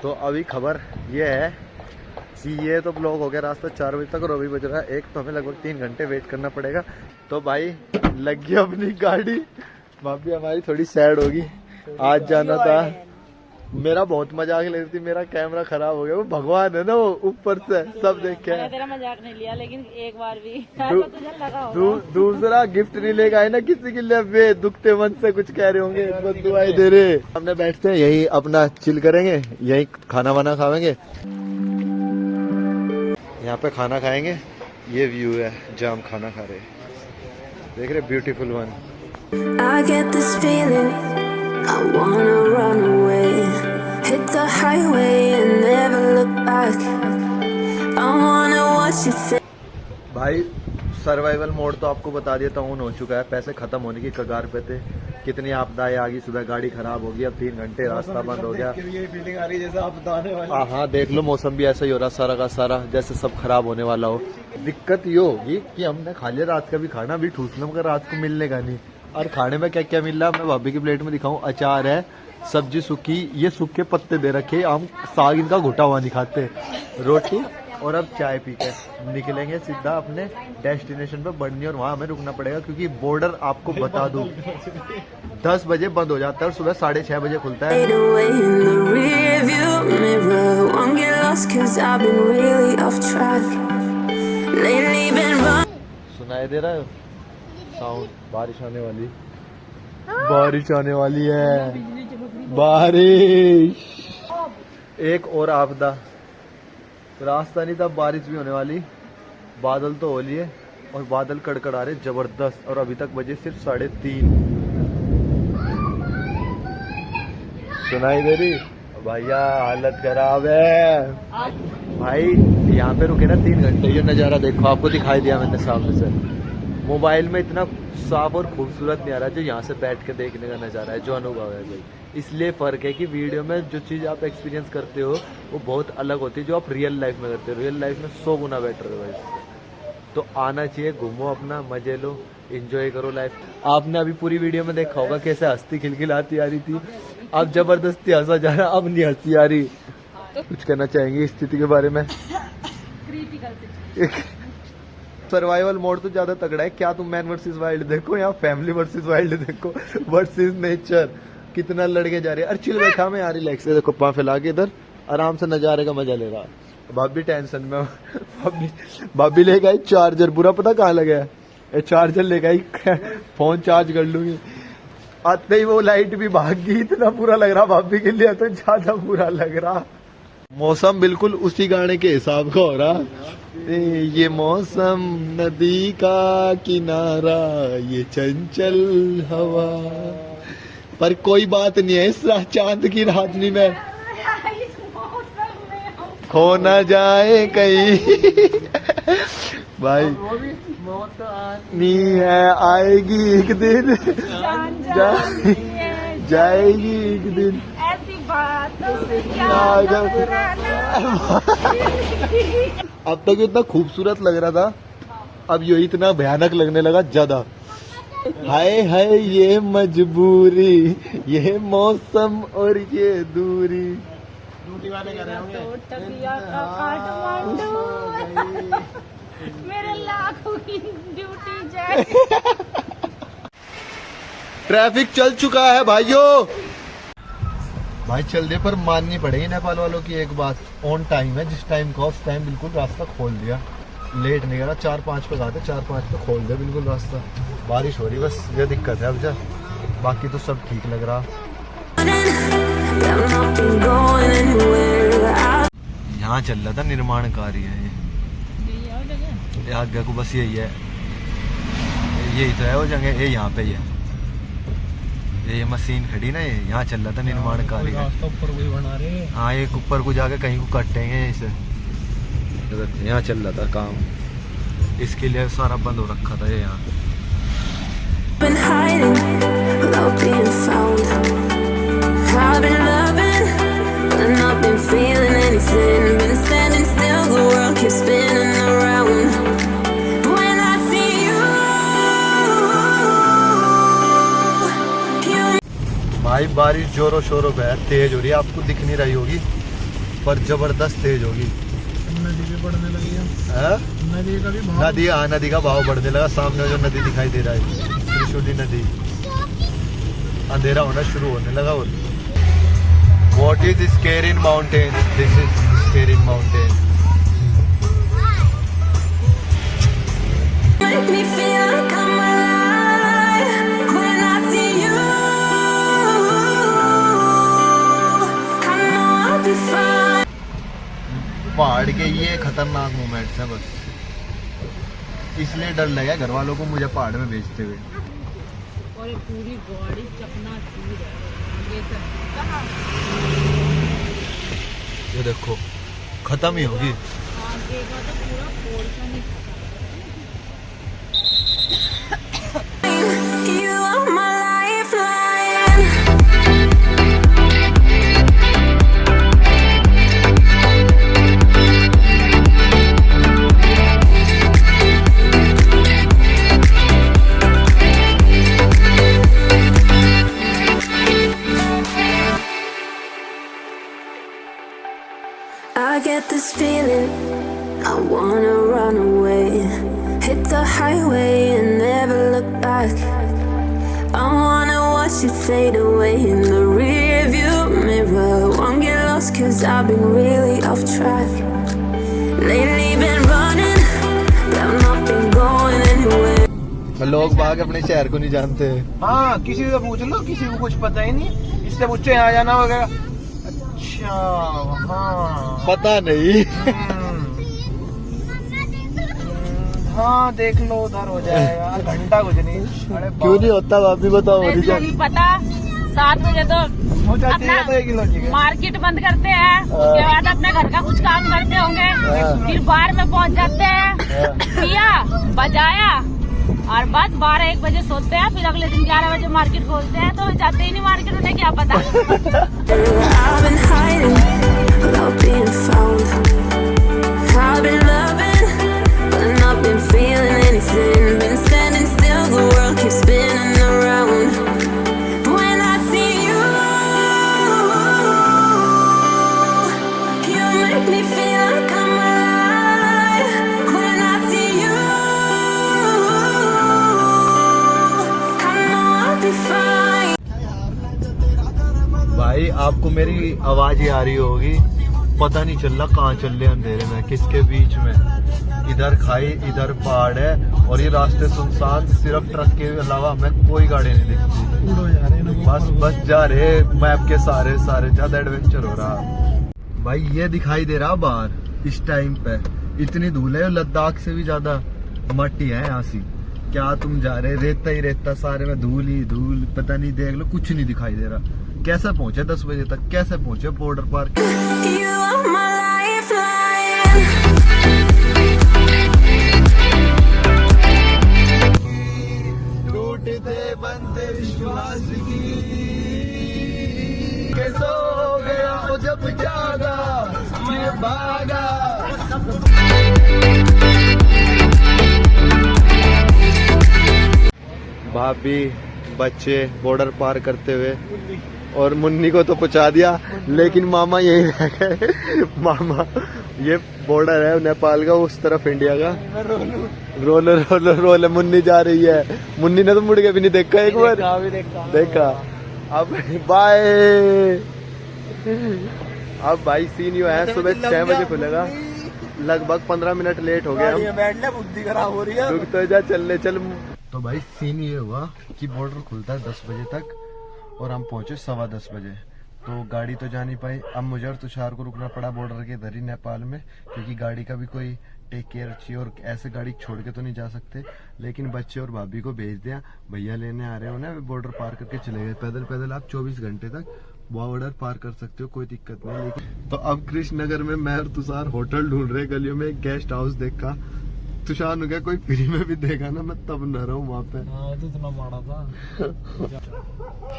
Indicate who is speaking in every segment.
Speaker 1: तो अभी खबर ये है कि ये तो ब्लॉग हो गया रास्ता 4 बजे तक और अभी बज रहा है 1, तो हमें लगभग 3 घंटे वेट करना पड़ेगा। तो भाई लग गई अपनी गाड़ी, भाभी हमारी थोड़ी सैड होगी। आज जाना था, मेरा बहुत मजाक ले रही थी, मेरा कैमरा खराब हो गया। वो भगवान है ना, वो ऊपर से सब देखे।
Speaker 2: मैंने तेरा मजाक नहीं लिया, लेकिन एक बार भी
Speaker 1: दूसरा गिफ्ट नहीं लेगा है ना किसी के लिए, वे दुखते मन से कुछ कह रहे होंगे, बस दुआएं दे रहे। हमने बैठते हैं यही अपना चिल करेंगे, यही खाना वाना खाएंगे, यहाँ पे खाना खाएंगे। ये व्यू है जहाँ हम खाना खा रहे, देख रहे, beautiful one.
Speaker 3: I get this feeling, I wanna run away, hit the highway and never look back. I wanna watch you fade.
Speaker 1: भाई सर्वाइवल मोड तो आपको बता दिया था, ऑन हो चुका है, पैसे खत्म होने की कगार पे थे। कितनी आपदाएं आ गई, सुबह गाड़ी खराब हो गई, अब 3 घंटे रास्ता बंद हो गया।
Speaker 4: ये फीलिंग आ रही है जैसे आपदा आने वाली।
Speaker 1: हाँ देख लो, मौसम भी ऐसा ही हो रहा सारा का सारा, जैसे सब खराब होने वाला हो। दिक्कत ये होगी कि हमने खा लिया रात का भी खाना, अभी ठूसना मगर रात को मिलने का नहीं। और खाने में क्या क्या मिल रहा है मैं भाभी की प्लेट में दिखाऊं। अचार है, सब्जी सूखी, ये सूखे पत्ते दे रखे, हम साग इनका घुटा हुआ नहीं खाते, रोटी और अब चाय पी के निकलेंगे सीधा अपने डेस्टिनेशन पे बढ़नी। और वहाँ हमें रुकना पड़ेगा क्योंकि बॉर्डर आपको बता दूं 10 बजे बंद हो जाता है और सुबह 6:30 बजे खुलता है।
Speaker 3: Fade away in the rearview mirror. Won't get lost 'cause I've been really off track. Lately been running.
Speaker 1: सुनाई दे रहा है साउंड? बारिश आने वाली, बारिश आने वाली है, बारिश। एक और आपदा, रास्ता नहीं था, बारिश भी होने वाली। बादल तो हो लिए और बादल कड़कड़ा रहे जबरदस्त, और अभी तक बजे सिर्फ 3:30। सुनाई दे रही भैया? हालत खराब है भाई। यहाँ पे रुके ना 3 घंटे, ये नज़ारा देखो, आपको दिखाई दिया मैंने सामने से। मोबाइल में इतना साफ और खूबसूरत नहीं आ रहा जो यहाँ से बैठ के देखने का नज़ारा है, जो अनुभव है भाई। इसलिए फ़र्क है कि वीडियो में जो चीज़ आप एक्सपीरियंस करते हो वो बहुत अलग होती है जो आप रियल लाइफ में करते हो। रियल लाइफ में 100 गुना बेटर है भाई। तो आना चाहिए, घूमो, अपना मजे लो, एंजॉय करो लाइफ। आपने अभी पूरी वीडियो में देखा होगा कैसे हंसती खिलखिलाती आ रही थी, अब जबरदस्ती हंसा जा रहा, अब नहीं हंसी आ रही। कुछ कहना चाहेंगे इस स्थिति के बारे में? सर्वाइवल मोड तो ज्यादा तगड़ा है। क्या तुम मैन वर्सेस वाइल्ड देखो या फैमिली वर्सेस वाइल्ड देखो, वर्सेस नेचर, कितना लड़के जा रहे हैं। अरे चिल बैठा मैं यार, रिलैक्स है, देखो पाँव फैला के इधर आराम से नजारे का मजा ले रहा। भाभी टेंशन में, भाभी लेके आई चार्जर, बुरा पता कहाँ लगा है, चार्जर लेके आई, फोन चार्ज कर लूंगी। आते ही वो लाइट भी भाग गई, इतना बुरा लग रहा भाभी के लिए, तो ज्यादा बुरा लग रहा। मौसम बिल्कुल उसी गाने के हिसाब का हो रहा। ये मौसम नदी का किनारा, ये चंचल हवा, पर कोई बात नहीं है, इस चांद की रातनी में खो न जाए कहीं। भाई नी है, आएगी एक दिन, जाएगी एक दिन,
Speaker 2: ऐसी बातों से
Speaker 1: अब तक इतना खूबसूरत लग रहा था, अब ये इतना भयानक लगने लगा ज्यादा। हाय हाय ये मजबूरी, ये मौसम और ये दूरी।
Speaker 2: मेरे लाखों की ड्यूटी जाए।
Speaker 1: ट्रैफिक चल चुका है भाइयों। भाई चल दे, पर माननी पड़ेगी नेपाल वालों की एक बात, ऑन टाइम है, जिस टाइम का उस टाइम बिल्कुल रास्ता खोल दिया, लेट नहीं करा। 4-5 पे कहा था, 4-5 पे खोल दिया बिल्कुल रास्ता। बारिश हो रही, बस ये दिक्कत है अब जा, बाकी तो सब ठीक लग रहा। यहाँ चल रहा था निर्माण कार्य है, ये आगे को बस यही है, यही तो है वो जगह, ये यहाँ पे ही है, ये मशीन खड़ी ना, ये यहाँ चल रहा था निर्माण कार्य।
Speaker 4: रास्ता ऊपर कोई बना रहे।
Speaker 1: हाँ, एक ऊपर को जाके कहीं को काटेंगे इसे, यहाँ चल रहा था काम, इसके लिए सारा बंद हो रखा था ये यहाँ।
Speaker 3: Been hiding without being found. I've been loving, but not been feeling anything. Been standing still, the world keeps spinning around. When I see you,
Speaker 1: भाई बारिश जोरों शोरों पे है, तेज हो रही है, आपको दिख नहीं रही होगी, पर जबरदस्त तेज होगी।
Speaker 4: नदी भी बढ़ने लगी है।
Speaker 1: हाँ?
Speaker 4: नदी का भी भाव
Speaker 1: नदी का भाव बढ़ने लगा। सामने जो नदी दिखाई दे रहा है त्रिशूली नदी, अंधेरा होना शुरू होने लगा। और What is Scarin Mountain? This is Scarin Mountain.
Speaker 3: Make me feel like I'm alive when I see you. I know I'll be fine.
Speaker 1: पहाड़ के ये खतरनाक मोमेंट्स हैं बस, इसलिए डर लगा घर वालों को मुझे पहाड़ में भेजते हुए।
Speaker 2: और ये पूरी बॉडी चकनाचूर है। ये सब
Speaker 1: ये देखो खत्म ही होगी।
Speaker 2: आगे का तो पूरा portion he
Speaker 3: You are my lifeline. I get this feeling, I wanna run away, hit the highway and never look back. I wanna watch it fade away in the rear view mirror. Won't get lost cause I've been really off track. Lately been running, but I've not been going anywhere.
Speaker 1: लोग बाग अपने शहर को नहीं जानते।
Speaker 4: हाँ, किसी से पूछ लो, किसी को कुछ पता ही नहीं। इससे पूछो यहाँ जाना वगैरह। अच्छा हाँ,
Speaker 1: पता नहीं।
Speaker 4: हाँ देख लो उधर हो जाएगा, घंटा कुछ नहीं। अरे
Speaker 1: क्यों नहीं होता आप भी बताओ।
Speaker 2: इसको नहीं पता। 7 बजे तो
Speaker 4: हो जाती है तो 1 किलो की।
Speaker 2: मार्केट बंद करते हैं, उसके बाद अपने घर का कुछ काम करते होंगे, फिर बार में पहुंच जाते हैं, पिया बजाया और बस 12-1 बजे सोते हैं। फिर अगले दिन 11 बजे मार्केट खोलते हैं, तो जाते ही नहीं मार्केट, उन्हें क्या पता।
Speaker 3: I've been hiding without being found. I've been loving, but not been feeling anything. Been standing still, the world keeps spinning around. When I see you, you make me feel like I'm alive. When I see you, I know I'll be fine.
Speaker 1: भाई आपको मेरी आवाज ही आ रही होगी, पता नहीं चल रहा कहाँ चल रहे अंधेरे में, किसके बीच में। इधर खाई इधर पहाड़ है और ये रास्ते सुनसान, सिर्फ ट्रक के अलावा हमें कोई गाड़ी नहीं दिखती। बस जा रहे मैप के सारे ज्यादा एडवेंचर हो रहा। भाई ये दिखाई दे रहा बाहर इस टाइम पे, इतनी धूल है, लद्दाख से भी ज्यादा मट्टी है यहाँ सी। क्या तुम जा रहे, रेता ही रेता, सारे में धूल ही धूल, पता नहीं, देख लो कुछ नहीं दिखाई दे रहा। कैसे पहुंचे 10 बजे तक, कैसे पहुंचे बॉर्डर पार।
Speaker 3: You are my lifeline.
Speaker 1: टूटते बनते विश्वास की कैसे हो गया वो जब जागा मैं भागा। भाभी बच्चे बॉर्डर पार करते हुए, और मुन्नी को तो पहुंचा दिया, लेकिन मामा यही रह गए। मामा ये बॉर्डर है नेपाल का, उस तरफ इंडिया का। रोल मुन्नी जा रही है। मुन्नी ने तो मुड़ के भी नहीं देखा एक बार। देखा। अब बाय। अब भाई सीन यू है, सुबह 6 बजे खुलेगा, लगभग 15 मिनट लेट हो गया।
Speaker 4: बुद्धि खराब हो रही है।
Speaker 1: रुक तो जा, चलने चल। तो भाई सीन ये हुआ कि बॉर्डर खुलता है 10 बजे तक और हम पहुंचे 10:15 बजे। तो गाड़ी तो जा नहीं पाई। अब मुझे और तुषार को रुकना पड़ा बॉर्डर के इधर ही नेपाल में, क्योंकि गाड़ी का भी कोई टेक केयर चाहिए और ऐसे गाड़ी छोड़ के तो नहीं जा सकते। लेकिन बच्चे और भाभी को भेज दिया, भैया लेने आ रहे हो ना, बॉर्डर पार करके चले गए। पैदल आप 24 घंटे तक बॉर्डर पार कर सकते हो, कोई दिक्कत नहीं। लेकिन तो अब कृष्णनगर में मैं और तुषार होटल ढूंढ रहे, गलियों में एक गेस्ट हाउस देखा। तुषार ने कहा कोई फ्री में भी देगा ना, मैं तब न रहूं वहाँ पे।
Speaker 4: तो इतना माड़ा था।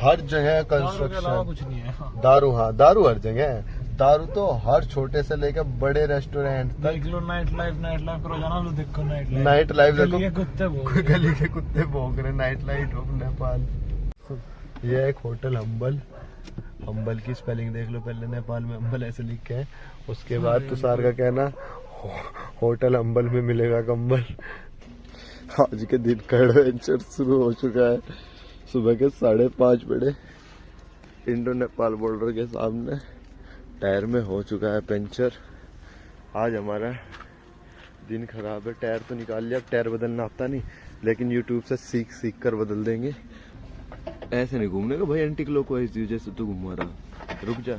Speaker 1: हर जगह कंस्ट्रक्शन,
Speaker 4: कुछ नहीं है।
Speaker 1: दारू, हाँ दारू हर जगह है। दारू तो हर छोटे से लेकर बड़े रेस्टोरेंट तक।
Speaker 4: देख लो नाइट लाइफ रोजाना तो देखो
Speaker 1: नाइट लाइफ देखो,
Speaker 4: गली
Speaker 1: के कुत्ते भौंक रहे। Night life of Nepal. ये एक होटल हम्बल, अम्बल की स्पेलिंग देख लो पहले, नेपाल में अम्बल ऐसे लिख के है। उसके बाद तुषार का कहना होटल अम्बल में मिलेगा कंबल। आज के दिन का एडवेंचर शुरू हो चुका है। सुबह के 5:30 बजे इंडो नेपाल बॉर्डर के सामने टायर में हो चुका है पंचर। आज हमारा दिन खराब है। टायर तो निकाल लिया, अब टायर बदलना आता नहीं, लेकिन यूट्यूब से सीख कर बदल देंगे। ऐसे नहीं घूमने का भाई, एंटी क्लॉकवाइज जैसे तू घुमा रहा। रुक जा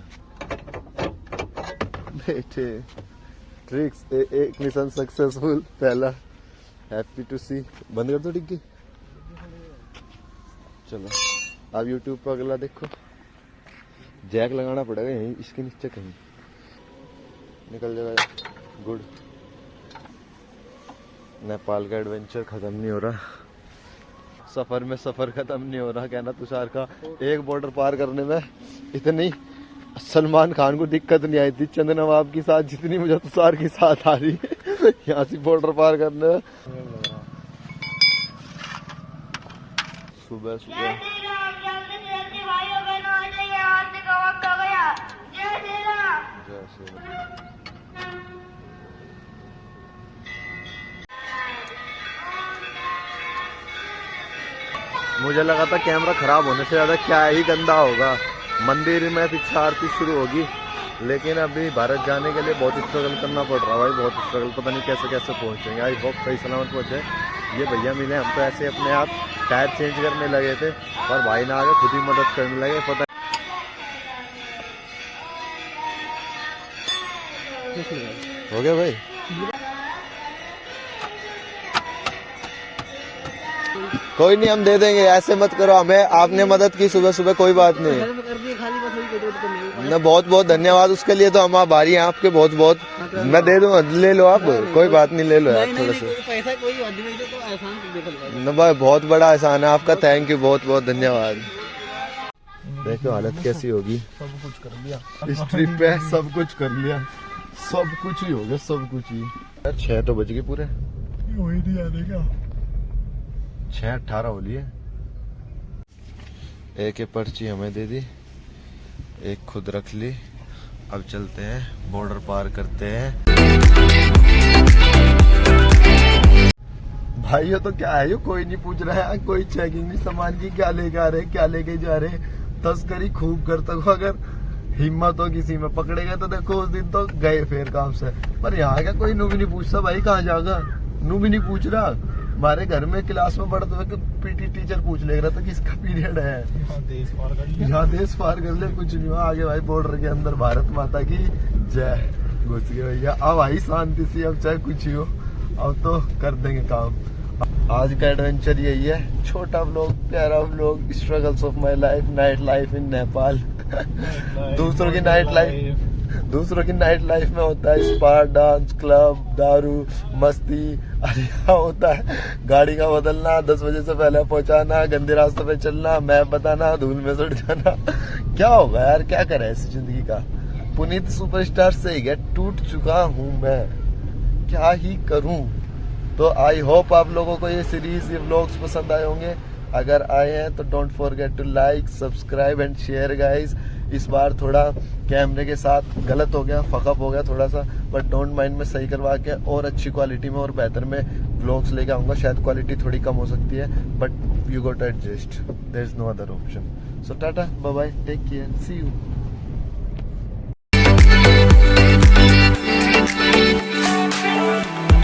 Speaker 1: बेटे। ट्रिक्स एक मिशन सक्सेसफुल, पहला। हैप्पी टू सी। बंद कर दो डिग्गी। चलो अब यूट्यूब पर अगला देखो। जैक लगाना पड़ेगा यहीं, इसके नीचे कहीं निकल जाएगा। गुड। नेपाल का एडवेंचर खत्म नहीं हो रहा, सफर में सफर खत्म नहीं हो रहा। कहना तुषार का एक बॉर्डर पार करने में इतनी सलमान खान को दिक्कत नहीं आई थी चंद नवाब के साथ जितनी मुझे तुषार के साथ आ रही है यहाँ से बॉर्डर पार करने में। सुबह सुबह मुझे लगा था कैमरा खराब होने से ज्यादा क्या ही गंदा होगा। मंदिर में पीछे आरती शुरू होगी, लेकिन अभी भारत जाने के लिए बहुत स्ट्रगल करना पड़ रहा है भाई, बहुत स्ट्रगल। पता नहीं कैसे कैसे पहुंचेंगे। आई होप सही सलामत पहुंचे। ये भैया मिले, हम तो ऐसे अपने आप टायर चेंज करने लगे थे और भाई ना आगे खुद ही मदद करने लगे। पता हो गया भाई। कोई नहीं, हम दे देंगे, ऐसे मत करो हमें। आपने मदद की सुबह सुबह, कोई बात नहीं। ना बहुत बहुत धन्यवाद उसके लिए, तो हम आभारी हैं आपके बहुत बहुत। मैं दे दूंगा, ले लो आप, कोई बात नहीं, ले लो यार थोड़ा सा। ना भाई बहुत बड़ा एहसान है आपका, थैंक यू, बहुत बहुत धन्यवाद। देखो हालत कैसी होगी। सब कुछ कर लिया इस ट्रिप पे, सब कुछ कर लिया, सब कुछ ही हो गया, सब कुछ ही। 6 तो बज गए पूरे, वही नहीं आने का। 6:18 हो लिए। एक पर्ची हमें दे दी, एक खुद रख ली। अब चलते हैं, बॉर्डर पार करते हैं। भाई ये तो क्या है, ये कोई नहीं पूछ रहा है, कोई चेकिंग नहीं सामान की, क्या लेके आ रहे क्या लेके जा रहे। तस्करी खूब करता हो, अगर हिम्मत हो किसी में पकड़े गए तो देखो उस दिन तो गए फिर काम से। पर यहाँ क्या कोई नू भी नहीं पूछता भाई कहाँ जाएगा, नू भी नहीं पूछ रहा। हमारे घर में क्लास में पढ़ते हुए पीटी टीचर पूछ ले रहा था किसका पीरियड है, यहाँ देश पार कर ले, कुछ नहीं हुआ आगे भाई। बॉर्डर के अंदर भारत माता की जय, घुस गए भैया। अब आई शांति सी, अब चाहे कुछ ही हो, अब तो कर देंगे काम। आज का एडवेंचर यही है, छोटा व्लॉग, प्यारा vlog, struggles of my life, night life in Nepal. दूसरों की नाइट लाइफ में होता है स्पा, डांस, क्लब, दारू, मस्ती, यहाँ होता है गाड़ी का बदलना, 10 बजे से पहले पहुंचाना, गंदे रास्तों पे चलना, मैप बताना, धूल में सड़ जाना। क्या होगा यार, क्या करे ऐसी जिंदगी का। पुनीत सुपरस्टार से ही गया, टूट चुका हूँ मैं, क्या ही करूँ। तो आई होप आप लोगों को ये सीरीज, ये व्लॉग्स पसंद आए होंगे। अगर आए हैं तो don't forget to like, subscribe and share guys. इस बार थोड़ा कैमरे के साथ गलत हो गया, फकअप हो गया थोड़ा सा, बट डोंट माइंड, में सही करवा के और अच्छी क्वालिटी में और बेहतर में व्लॉग्स लेके आऊंगा। शायद क्वालिटी थोड़ी कम हो सकती है, but you got adjust, there is no other option. So tata, bye bye, take care, see you.